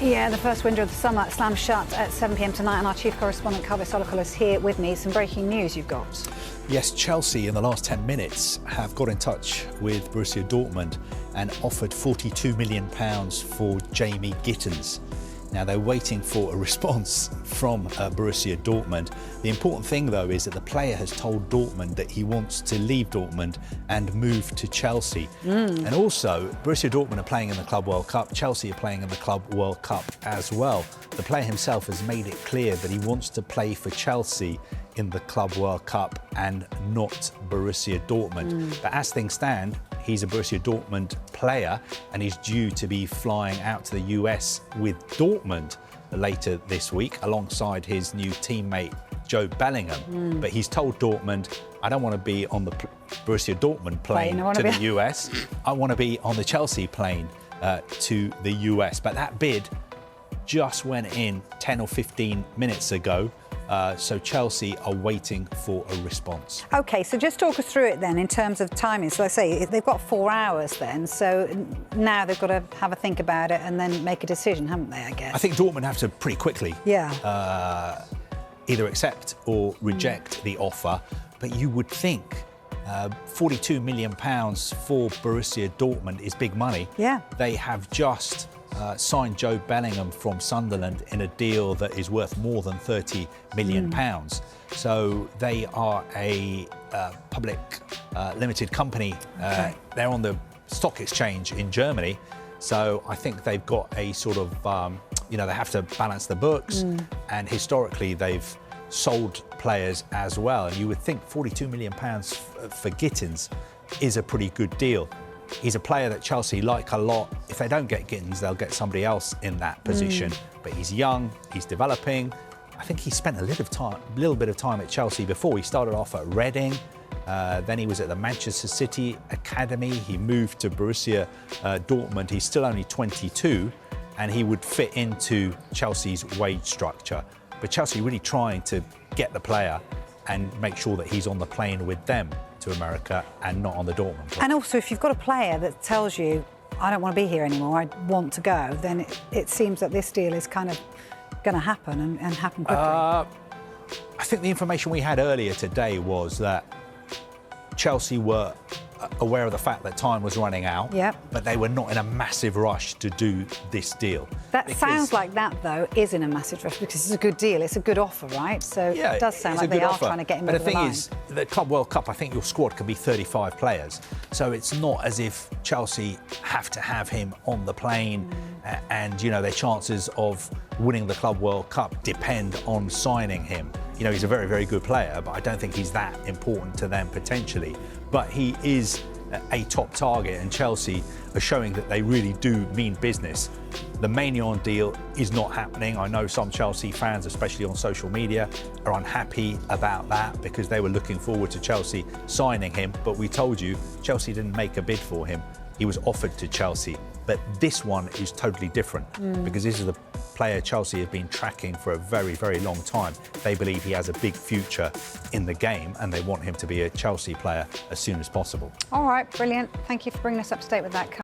Yeah, the first window of the summer slams shut at 7 p.m. tonight, and our chief correspondent Carlos Solocolo is here with me. Some breaking news you've got. Yes, Chelsea in the last 10 minutes have got in touch with Borussia Dortmund and offered £42 million for Jamie Gittens. Now, they're waiting for a response from Borussia Dortmund. The important thing, though, is that the player has told Dortmund that he wants to leave Dortmund and move to Chelsea. And also, Borussia Dortmund are playing in the Club World Cup. Chelsea are playing in the Club World Cup as well. The player himself has made it clear that he wants to play for Chelsea in the Club World Cup and not Borussia Dortmund. But as things stand, he's a Borussia Dortmund player and he's due to be flying out to the US with Dortmund later this week alongside his new teammate Joe Bellingham. But he's told Dortmund, I don't want to be on the Borussia Dortmund plane to the US. I want to be on the Chelsea plane to the US. But that bid just went in 10 or 15 minutes ago. So Chelsea are waiting for a response. OK, so just talk us through it then in terms of timing. So I say they've got 4 hours then, so now they've got to have a think about it and then make a decision, haven't they, I guess? I think Dortmund have to pretty quickly either accept or reject the offer. But you would think £42 million for Borussia Dortmund is big money. Yeah. They have just signed Joe Bellingham from Sunderland in a deal that is worth more than £30 million. So they are a public limited company. They're on the stock exchange in Germany. So I think they've got a sort of, they have to balance the books. And historically, they've sold players as well. And you would think £42 million for Gittens is a pretty good deal. He's a player that Chelsea like a lot. If they don't get Gittens, they'll get somebody else in that position. But he's young, he's developing. I think he spent a little bit of time at Chelsea before. He started off at Reading, then he was at the Manchester City Academy. He moved to Borussia Dortmund. He's still only 22, and he would fit into Chelsea's wage structure. But Chelsea really trying to get the player and make sure that he's on the plane with them to America and not on the Dortmund plane. And also, if you've got a player that tells you, I don't want to be here anymore, I want to go, then it seems that this deal is kind of going to happen and happen quickly. I think the information we had earlier today was that Chelsea were aware of the fact that time was running out, but they were not in a massive rush to do this deal. That sounds like that, though, is in a massive rush because it's a good deal. It's a good offer, right? So it does sound like they are trying to get him over the line. But the thing is, the Club World Cup, I think your squad can be 35 players. So it's not as if Chelsea have to have him on the plane and, their chances of winning the Club World Cup depend on signing him. He's a very, very good player, but I don't think he's that important to them potentially. But he is a top target, and Chelsea are showing that they really do mean business. The Maignan deal is not happening. I know some Chelsea fans, especially on social media, are unhappy about that because they were looking forward to Chelsea signing him. But we told you, Chelsea didn't make a bid for him. He was offered to Chelsea. But this one is totally different because this is the player Chelsea have been tracking for a very, very long time. They believe he has a big future in the game and they want him to be a Chelsea player as soon as possible. All right, brilliant. Thank you for bringing us up to date with that.